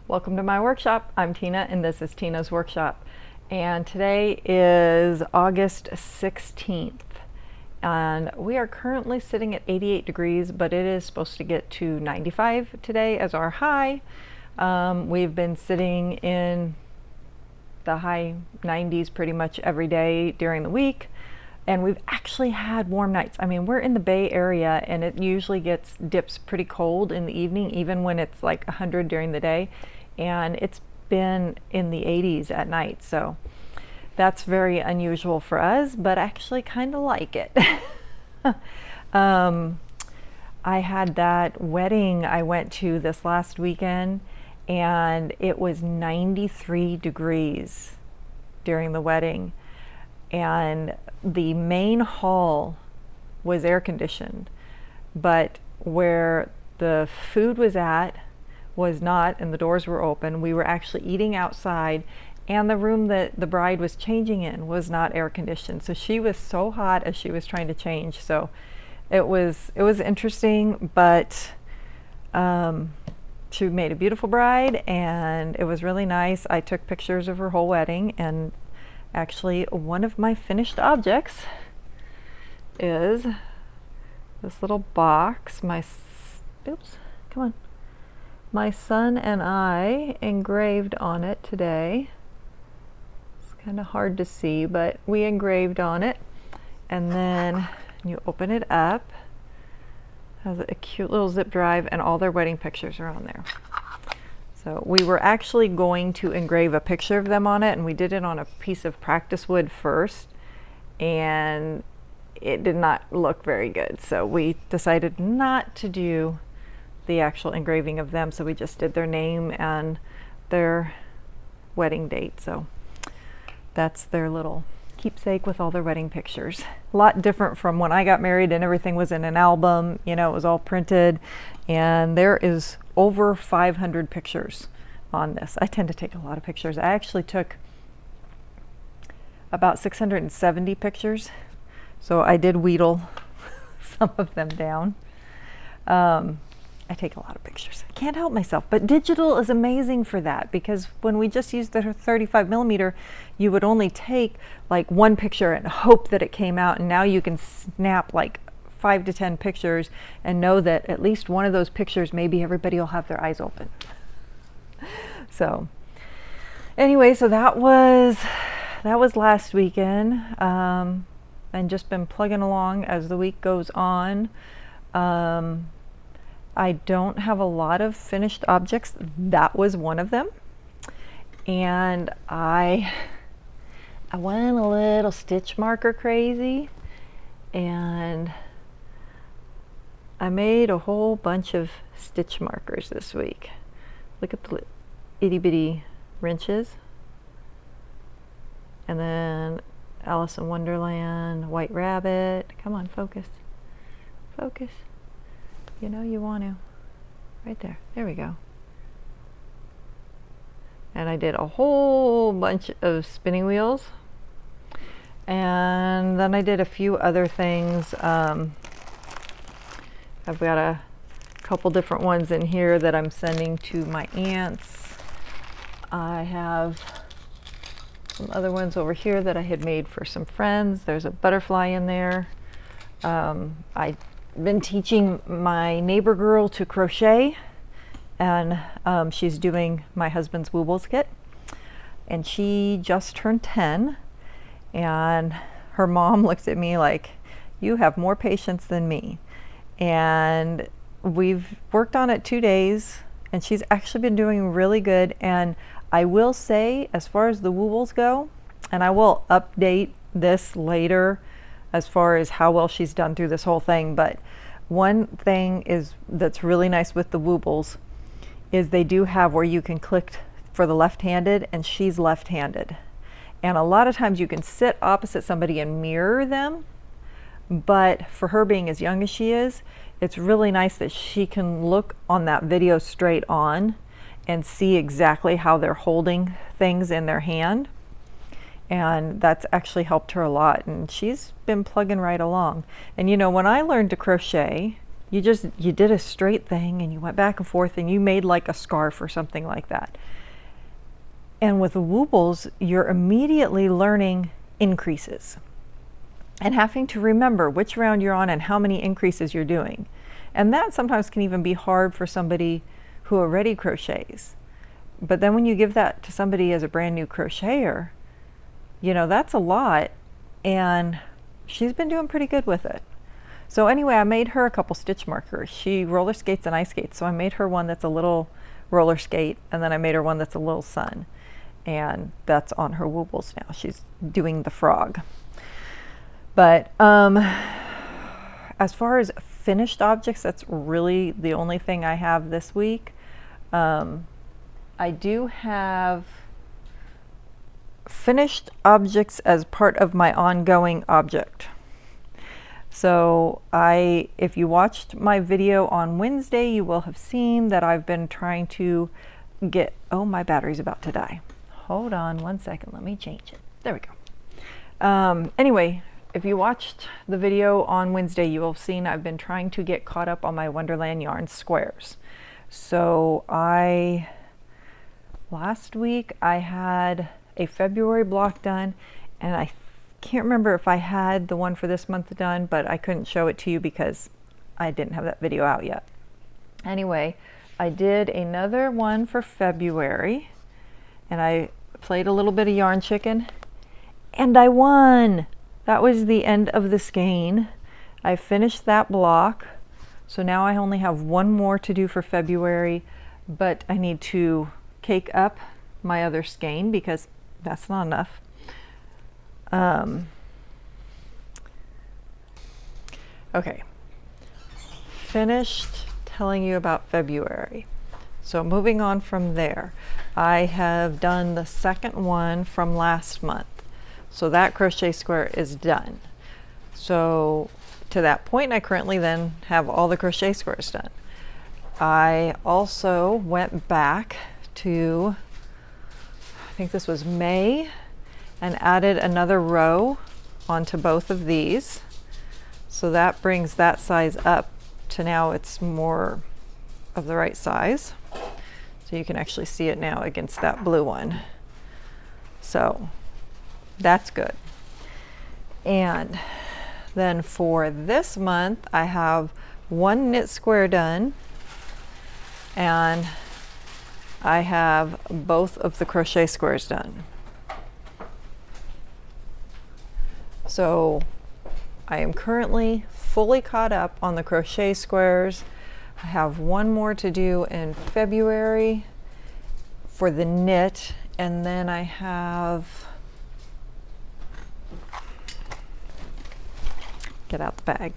Welcome to my workshop. I'm Tina and this is Tina's Workshop. And today is August 16th. And we are currently sitting at 88 degrees, but it is supposed to get to 95 today as our high. We've been sitting in the high 90s pretty much every day during the week. And we've actually had warm nights. I mean, we're in the Bay Area and it usually dips pretty cold in the evening, even when it's like 100 during the day. And it's been in the 80s at night. So that's very unusual for us, but I actually kind of like it. I had that wedding I went to this last weekend and it was 93 degrees during the wedding. And the main hall was air conditioned, but where the food was at was not, and the doors were open. We were actually eating outside, and the room that the bride was changing in was not air conditioned. So she was so hot as she was trying to change. So it was interesting, but she made a beautiful bride, and it was really nice. I took pictures of her whole wedding, and actually one of my finished objects is this little box. Oops, come on. My son and I engraved on it today. It's kind of hard to see, but we engraved on it. And then you open it up. It has a cute little zip drive, and all their wedding pictures are on there. So we were actually going to engrave a picture of them on it, and we did it on a piece of practice wood first, and it did not look very good. So we decided not to do the actual engraving of them, so we just did their name and their wedding date. So that's their little keepsake with all their wedding pictures. A lot different from when I got married and everything was in an album, you know, it was all printed, and there is over 500 pictures on this. I tend to take a lot of pictures. I actually took about 670 pictures, so I did wheedle some of them down. I take a lot of pictures. I can't help myself, but digital is amazing for that, because when we just used the 35 millimeter, you would only take like one picture and hope that it came out, and now you can snap like 5 to 10 pictures and know that at least one of those pictures, maybe everybody will have their eyes open. So anyway, so that was last weekend, and just been plugging along as the week goes on. I don't have a lot of finished objects. That was one of them. And I went a little stitch marker crazy, and I made a whole bunch of stitch markers this week. Look at the itty bitty wrenches. And then Alice in Wonderland, White Rabbit. Come on, focus. Focus. You know you want to. Right there. There we go. And I did a whole bunch of spinning wheels. And then I did a few other things. I've got a couple different ones in here that I'm sending to my aunts. I have some other ones over here that I had made for some friends. There's a butterfly in there. I've been teaching my neighbor girl to crochet, and she's doing my husband's Woobles kit, and she just turned 10, and her mom looks at me like, you have more patience than me. And we've worked on it 2 days, and she's actually been doing really good. And I will say, as far as the Woobles go, and I will update this later as far as how well she's done through this whole thing, but one thing that's really nice with the Woobles is they do have where you can click for the left-handed, and she's left-handed. And a lot of times you can sit opposite somebody and mirror them, but for her being as young as she is, it's really nice that she can look on that video straight on and see exactly how they're holding things in their hand. And that's actually helped her a lot, and she's been plugging right along. And you know, when I learned to crochet, You did a straight thing and you went back and forth and you made like a scarf or something like that. And with the woobles, you're immediately learning increases and having to remember which round you're on and how many increases you're doing. And that sometimes can even be hard for somebody who already crochets. But then when you give that to somebody as a brand new crocheter, you know, that's a lot, and she's been doing pretty good with it. So anyway, I made her a couple stitch markers. She roller skates and ice skates, so I made her one that's a little roller skate, and then I made her one that's a little sun. And that's on her woobles now. She's doing the frog. But as far as finished objects, that's really the only thing I have this week. I do have finished objects as part of my ongoing object. So if you watched my video on Wednesday, you will have seen that I've been trying to get, oh, my battery's about to die. Hold on one second, let me change it. There we go. Anyway, if you watched the video on Wednesday, you will have seen I've been trying to get caught up on my Wonderland Yarn squares. So last week I had a February block done, and I can't remember if I had the one for this month done, but I couldn't show it to you because I didn't have that video out yet. Anyway, I did another one for February, and I played a little bit of yarn chicken, and I won. That was the end of the skein. I finished that block, so now I only have one more to do for February, but I need to cake up my other skein because that's not enough. Okay, finished telling you about February. So moving on from there, I have done the second one from last month. So that crochet square is done. So to that point, I currently then have all the crochet squares done. I also went back to, I think this was May, and added another row onto both of these. So that brings that size up to now it's more of the right size. So you can actually see it now against that blue one. So that's good. And then for this month, I have one knit square done, and I have both of the crochet squares done. So I am currently fully caught up on the crochet squares. I have one more to do in February for the knit, and then I have, get out the bag.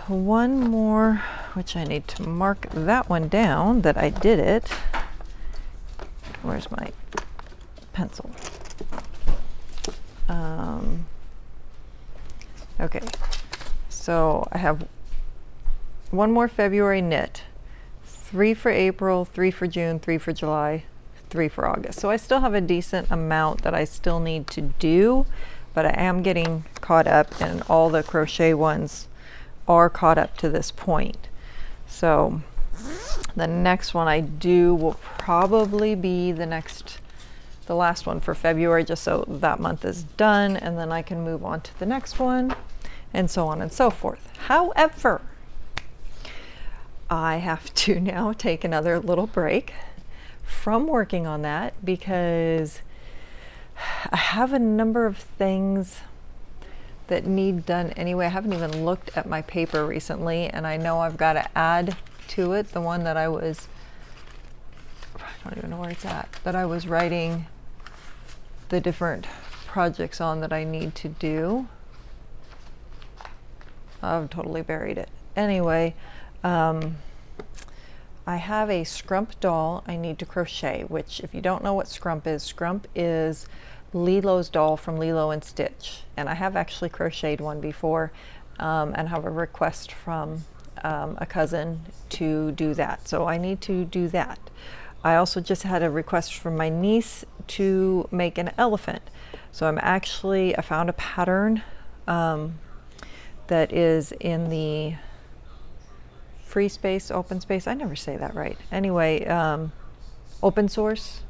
One more, which I need to mark that one down that I did it. Where's my pencil? Okay, so I have one more February knit, 3 for April, 3 for June, 3 for July, 3 for August. So I still have a decent amount that I still need to do, but I am getting caught up, and all the crochet ones are caught up to this point. So the next one I do will probably be the last one for February, just so that month is done, and then I can move on to the next one, and so on and so forth. However, I have to now take another little break from working on that because I have a number of things that need done anyway. I haven't even looked at my paper recently, and I know I've got to add to it the one that I don't even know where it's at, that I was writing the different projects on that I need to do. I've totally buried it. Anyway, I have a scrump doll I need to crochet, which if you don't know what scrump is Lilo's doll from Lilo and Stitch. And I have actually crocheted one before and have a request from a cousin to do that. So I need to do that. I also just had a request from my niece to make an elephant. So I found a pattern that is in the free space, open space. I never say that right. Anyway, open source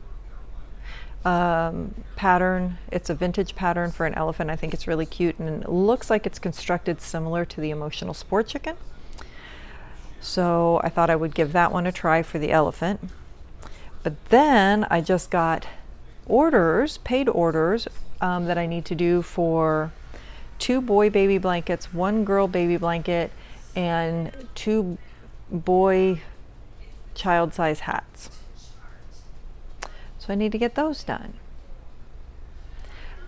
pattern. It's a vintage pattern for an elephant. I think it's really cute, and it looks like it's constructed similar to the emotional sport chicken. So I thought I would give that one a try for the elephant. But then I just got orders, paid orders, that I need to do for 2 boy baby blankets, 1 girl baby blanket, and 2 boy child size hats. So I need to get those done.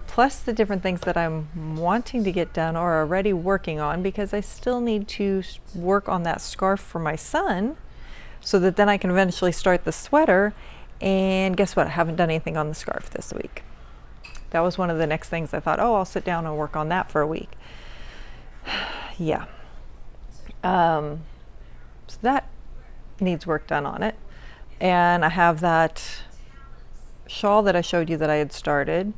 Plus the different things that I'm wanting to get done or already working on, because I still need to work on that scarf for my son so that then I can eventually start the sweater. And guess what? I haven't done anything on the scarf this week. That was one of the next things I thought, oh, I'll sit down and work on that for a week. Yeah. So that needs work done on it. And I have that shawl that I showed you that I had started.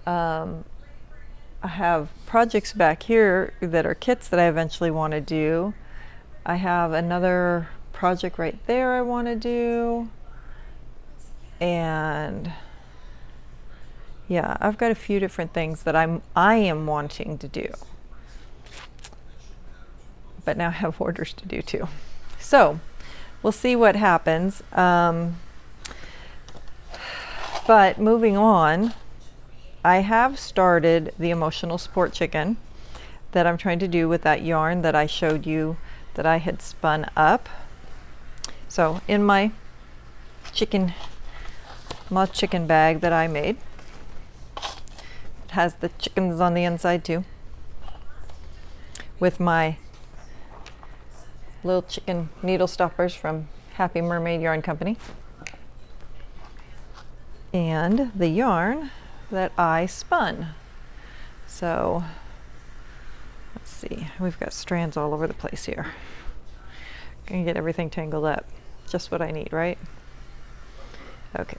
I have projects back here that are kits that I eventually want to do. I have another project right there I want to do. And yeah, I've got a few different things that I am wanting to do. But now I have orders to do too. So we'll see what happens. But moving on, I have started the emotional sport chicken that I'm trying to do with that yarn that I showed you that I had spun up. So in my moth chicken bag that I made, it has the chickens on the inside too, with my little chicken needle stoppers from Happy Mermaid Yarn Company, and the yarn that I spun. So let's see, we've got strands all over the place here. Gonna get everything tangled up. Just what I need, right? Okay,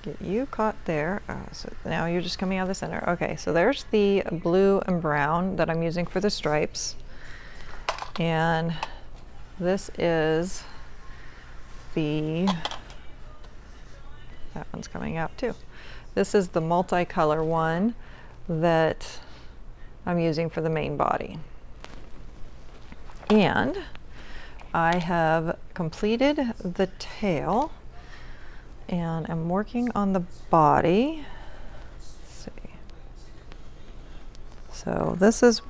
get you caught there. So now you're just coming out of the center. Okay, so there's the blue and brown that I'm using for the stripes. And this is that one's coming out too. This is the multicolor one that I'm using for the main body. And I have completed the tail and I'm working on the body. Let's see. So this is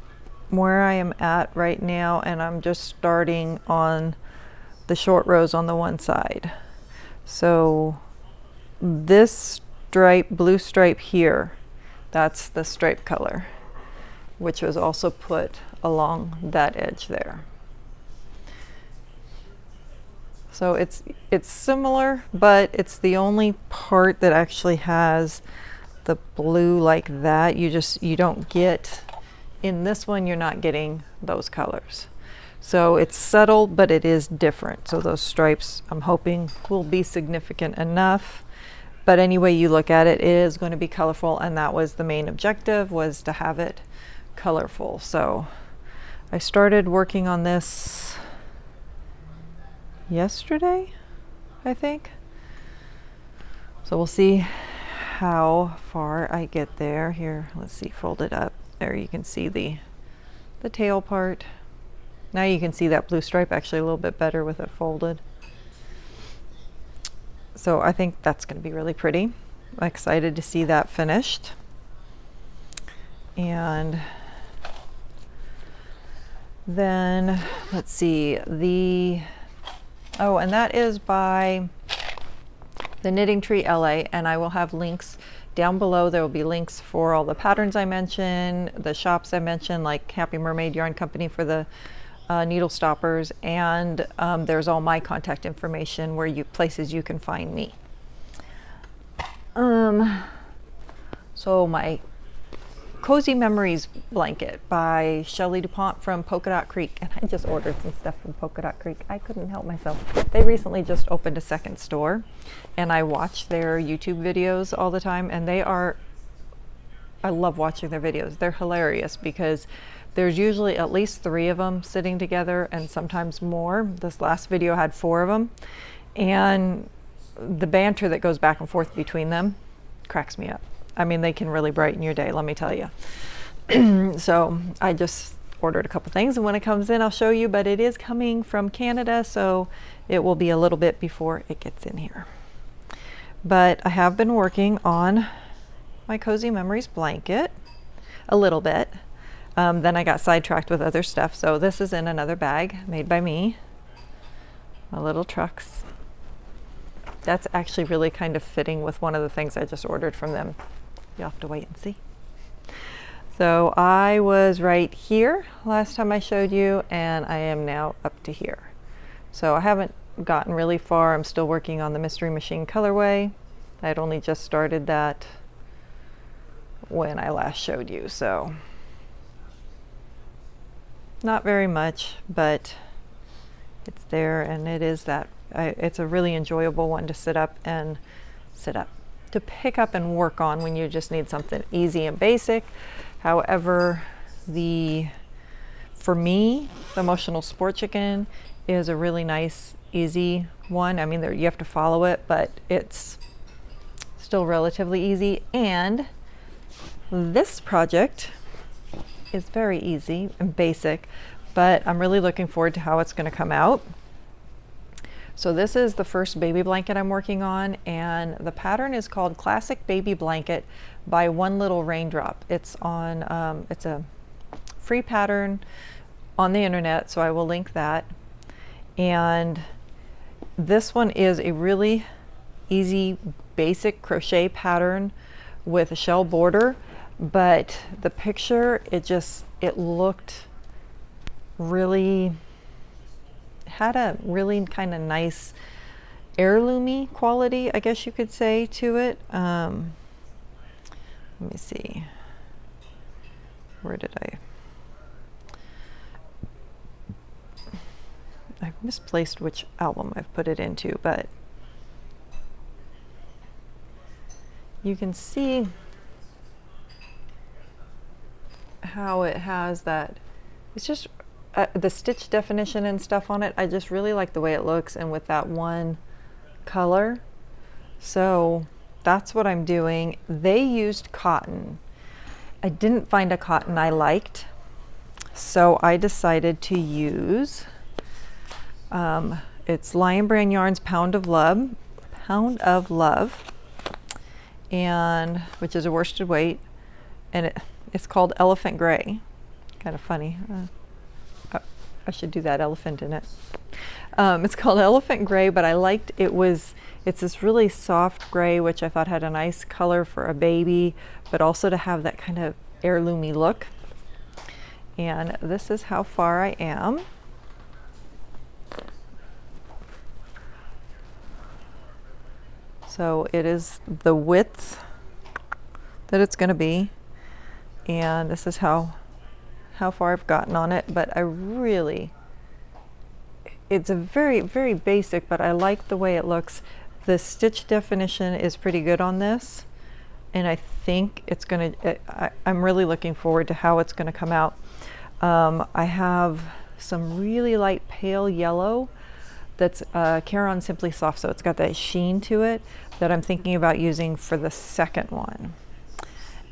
where I am at right now, and I'm just starting on the short rows on the one side. So this stripe, blue stripe here, that's the stripe color, which was also put along that edge there. So it's similar, but it's the only part that actually has the blue like that. You don't get, in this one you're not getting those colors. So it's subtle, but it is different. So those stripes, I'm hoping, will be significant enough. But any way you look at it, it is going to be colorful, and that was the main objective, was to have it colorful. So I started working on this yesterday, I think. So we'll see how far I get there. Here, let's see, fold it up. There you can see the tail part. Now you can see that blue stripe actually a little bit better with it folded. So I think that's going to be really pretty. I'm excited to see that finished. And then let's see, and that is by the Knitting Tree LA, and I will have links down below. There will be links for all the patterns I mentioned, the shops I mentioned, like Happy Mermaid Yarn Company for the needle stoppers, and there's all my contact information where places you can find me. So my Cozy Memories blanket by Shelley DuPont from Polka Dot Creek, and I just ordered some stuff from Polka Dot Creek. I couldn't help myself. They recently just opened a second store, and I watch their YouTube videos all the time, and they are I love watching their videos. They're hilarious because there's usually at least 3 of them sitting together and sometimes more. This last video had 4 of them. And the banter that goes back and forth between them cracks me up. I mean, they can really brighten your day, let me tell you. So I just ordered a couple things, and when it comes in, I'll show you, but it is coming from Canada, so it will be a little bit before it gets in here. But I have been working on my Cozy Memories blanket a little bit. Then I got sidetracked with other stuff. So this is in another bag made by me. My little trucks. That's actually really kind of fitting with one of the things I just ordered from them. You'll have to wait and see. So I was right here last time I showed you, and I am now up to here. So I haven't gotten really far. I'm still working on the Mystery Machine colorway. I had only just started that when I last showed you, so not very much, but it's there, and it is that it's a really enjoyable one to sit up, to pick up and work on when you just need something easy and basic. However, for me, the Emotional Sport Chicken is a really nice, easy one. I mean, you have to follow it, but it's still relatively easy. And this project is very easy and basic, but I'm really looking forward to how it's going to come out. So this is the first baby blanket I'm working on, and the pattern is called Classic Baby Blanket by One Little Raindrop. It's on, it's a free pattern on the internet, so I will link that. And this one is a really easy, basic crochet pattern with a shell border, but the picture, it looked really, had a really kind of nice heirloomy quality, I guess you could say, to it. Let me see, where did I've misplaced which album I've put it into, but you can see how it has that, it's just the stitch definition and stuff on it. I just really like the way it looks, and with that one color. So that's what I'm doing. They used cotton. I didn't find a cotton I liked, so I decided to use it's Lion Brand Yarns Pound of Love, and which is a worsted weight, and it's called Elephant Gray. Kind of funny. I should do that elephant in it. It's called Elephant Gray, but I liked it's this really soft gray, which I thought had a nice color for a baby, but also to have that kind of heirloomy look. And this is how far I am. So it is the width that it's going to be, and this is how far I've gotten on it. But it's a very, very basic, but I like the way it looks. The stitch definition is pretty good on this, and I think it's going to, I'm really looking forward to how it's going to come out. I have some really light pale yellow that's Caron Simply Soft, so it's got that sheen to it that I'm thinking about using for the second one.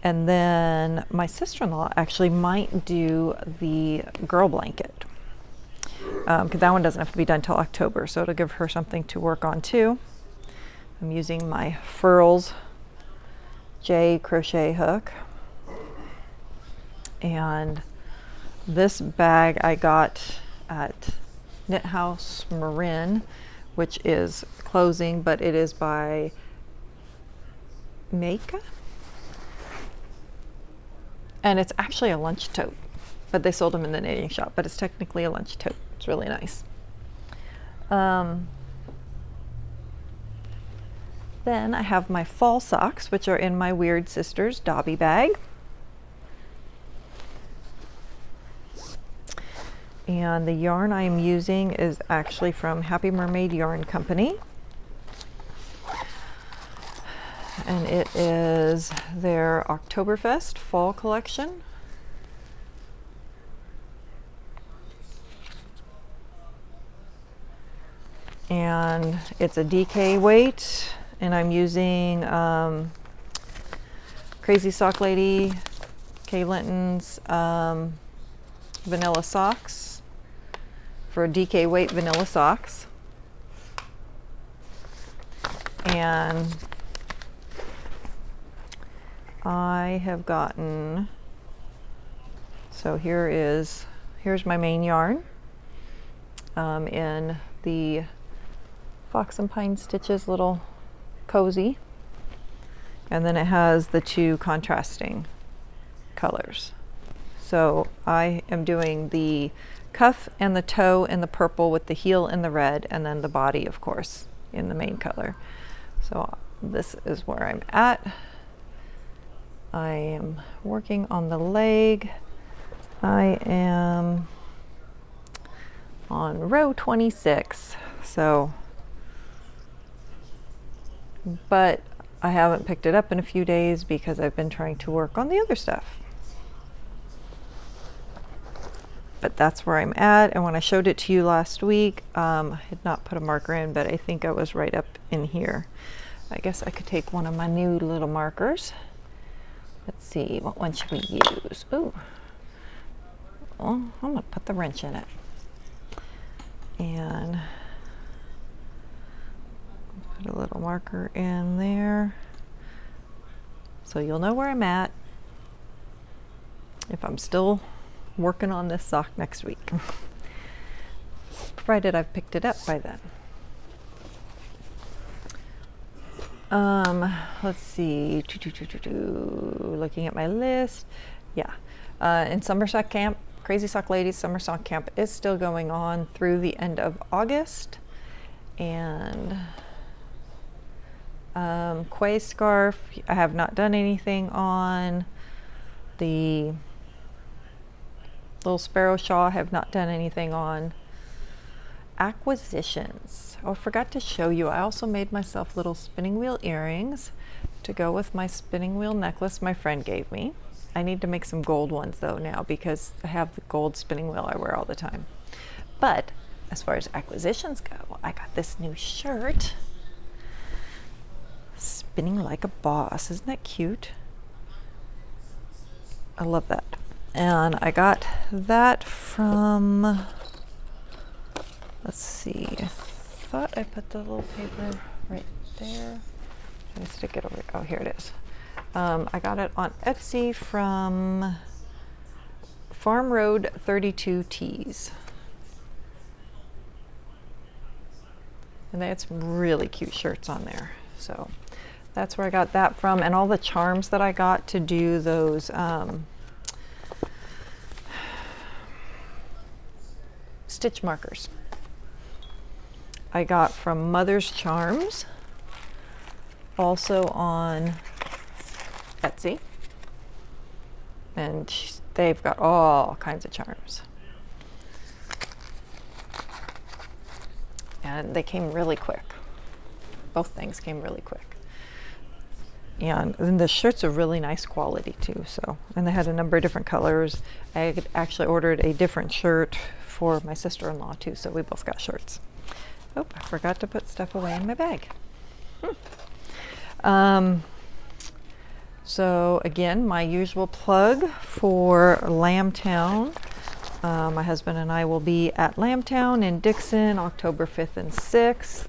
And then my sister-in-law actually might do the girl blanket, because that one doesn't have to be done till October, so it'll give her something to work on too. I'm using my Furls J crochet hook, and this bag I got at Knit House Marin, which is closing, but it is by Meika, and it's actually a lunch tote, but they sold them in the knitting shop, but it's technically a lunch tote. It's really nice. Then I have my fall socks, which are in my Weird Sisters Dobby bag. And the yarn I am using is actually from Happy Mermaid Yarn Company. and it is their Oktoberfest fall collection. And it's a DK weight, and I'm using Crazy Sock Lady, Kay Linton's vanilla socks for DK weight vanilla socks. And I have gotten, so here's my main yarn in the Fox and Pine Stitches little cozy, and then it has the two contrasting colors. So I am doing the cuff and the toe in the purple with the heel in the red, and then the body, of course, in the main color. So this is where I'm at. I am working on the leg. I am on row 26. So, but I haven't picked it up in a few days because I've been trying to work on the other stuff. But that's where I'm at. And when I showed it to you last week, I had not put a marker in, but I think I was right up in here. I guess I could take one of my new little markers. Let's see, what one should we use? Ooh, well, I'm gonna put the wrench in it. And put a little marker in there. So you'll know where I'm at if I'm still working on this sock next week, provided I've picked it up by then. Let's see, looking at my list. Yeah, in Summer Sock Camp, Crazy Sock Ladies Summer Sock Camp is still going on through the end of August. And Quay Scarf, I have not done anything on. The Little Sparrow Shawl, I have not done anything on. Acquisitions. Oh, I forgot to show you. I also made myself little spinning wheel earrings to go with my spinning wheel necklace my friend gave me. I need to make some gold ones though now because I have the gold spinning wheel I wear all the time. But as far as acquisitions go, I got this new shirt. Spinning like a boss. Isn't that cute? I love that. And I got that from, let's see, I thought I put the little paper right there. Let me stick it over. Oh, here it is. I got it on Etsy from Farm Road 32 Tees. And they had some really cute shirts on there. So that's where I got that from. And all the charms that I got to do those stitch markers I got from Mother's Charms, also on Etsy, and they've got all kinds of charms, and they came really quick. Both things came really quick, and the shirts are really nice quality too. So, and they had a number of different colors. I had actually ordered a different shirt for my sister-in-law too, so we both got shirts. Oh, I forgot to put stuff away in my bag. So again, my usual plug for Lambtown. My husband and I will be at Lambtown in Dixon, October 5th and 6th.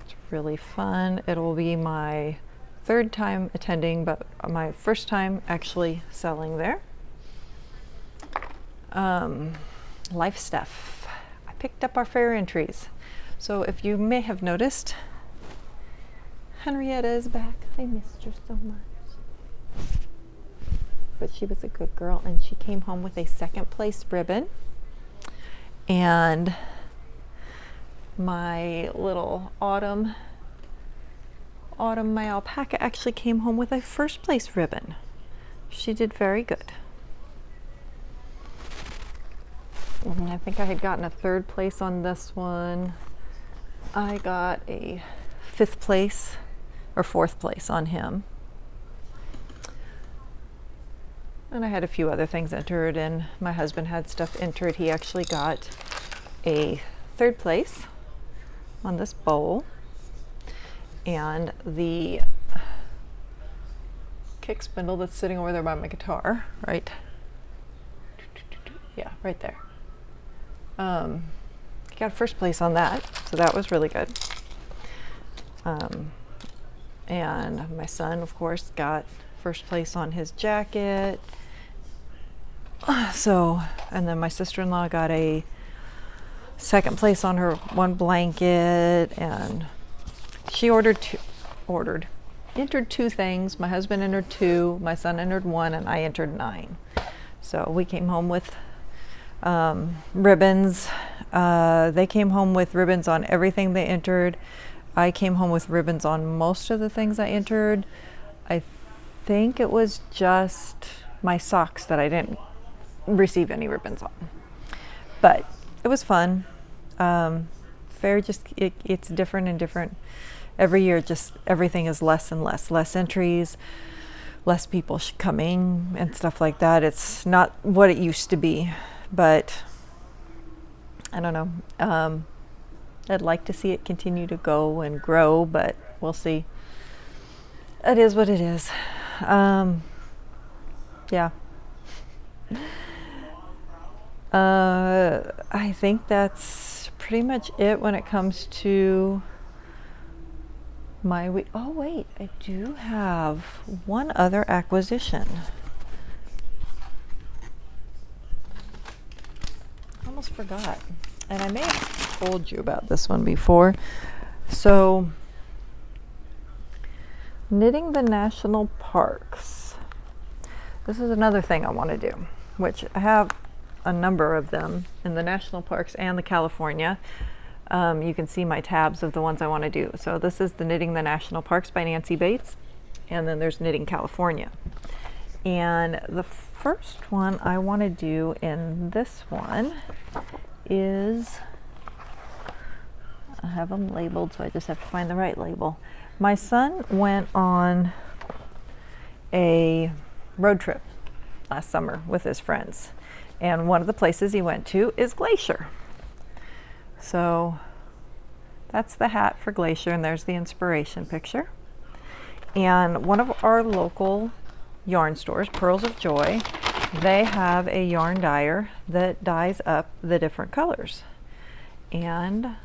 It's really fun. It will be my third time attending, but my first time actually selling there. Life stuff. I picked up our fair entries. So if you may have noticed, Henrietta is back. I missed her so much. But she was a good girl, and she came home with a second place ribbon. And my little Autumn, my alpaca, actually came home with a first place ribbon. She did very good. I think I had gotten a 3rd place on this one. I got a 5th place or 4th place on him. And I had a few other things entered, and my husband had stuff entered. He actually got a 3rd place on this bowl. And the kick spindle that's sitting over there by my guitar, right? Yeah, right there. He got 1st place on that, so that was really good. And my son, of course, got 1st place on his jacket. So, and then my sister-in-law got a 2nd place on her one blanket, and she entered 2 things. My husband entered 2, my son entered 1, and I entered 9. So we came home with ribbons. They came home with ribbons on everything they entered. I came home with ribbons on most of the things I entered. I think it was just my socks that I didn't receive any ribbons on. But it was fun. Fair, just it's different and different. Every year, just everything is less and less entries, less people coming and stuff like that. It's not what it used to be, but I don't know. I'd like to see it continue to go and grow, but we'll see. It is what it is. Yeah. I think that's pretty much it when it comes to my week. Oh wait, I do have one other acquisition. Almost forgot. And I may have told you about this one before. So, knitting the national parks. This is another thing I want to do, which I have a number of them in the national parks and the California. You can see my tabs of the ones I want to do. So this is the Knitting the National Parks by Nancy Bates, and then there's Knitting California. And the first one I want to do in this one is, I have them labeled, so I just have to find the right label. My son went on a road trip last summer with his friends, and one of the places he went to is Glacier. So that's the hat for Glacier, and there's the inspiration picture. And one of our local yarn stores, Pearls of Joy, they have a yarn dyer that dyes up the different colors. And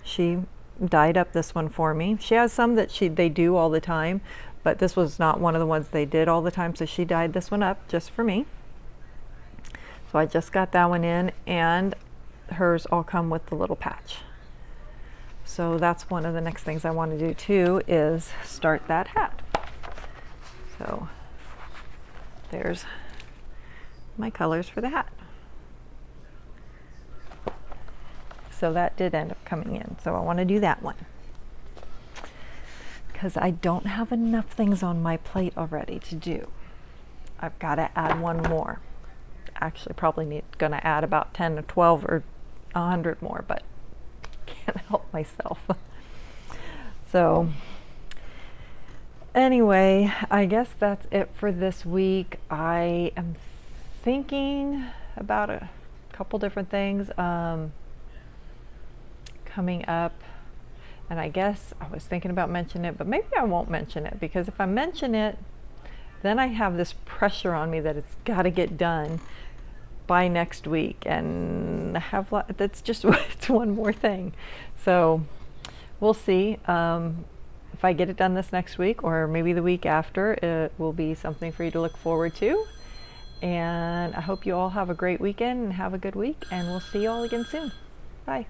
she dyed up this one for me. She has some that they do all the time, but this was not one of the ones they did all the time, so she dyed this one up just for me. So I just got that one in, and hers all come with the little patch. So that's one of the next things I want to do too, is start that hat. So there's my colors for the hat. So that did end up coming in. So I want to do that one, because I don't have enough things on my plate already to do. I've got to add one more. Actually, probably going to add about 10 or 12 or 100 more, but can't help myself. So anyway, I guess that's it for this week. I am thinking about a couple different things coming up, and I guess I was thinking about mentioning it, but maybe I won't mention it, because if I mention it, then I have this pressure on me that it's got to get done by next week, and that's just it's one more thing. So we'll see if I get it done this next week, or maybe the week after. It will be something for you to look forward to. And I hope you all have a great weekend and have a good week, and we'll see you all again soon. Bye.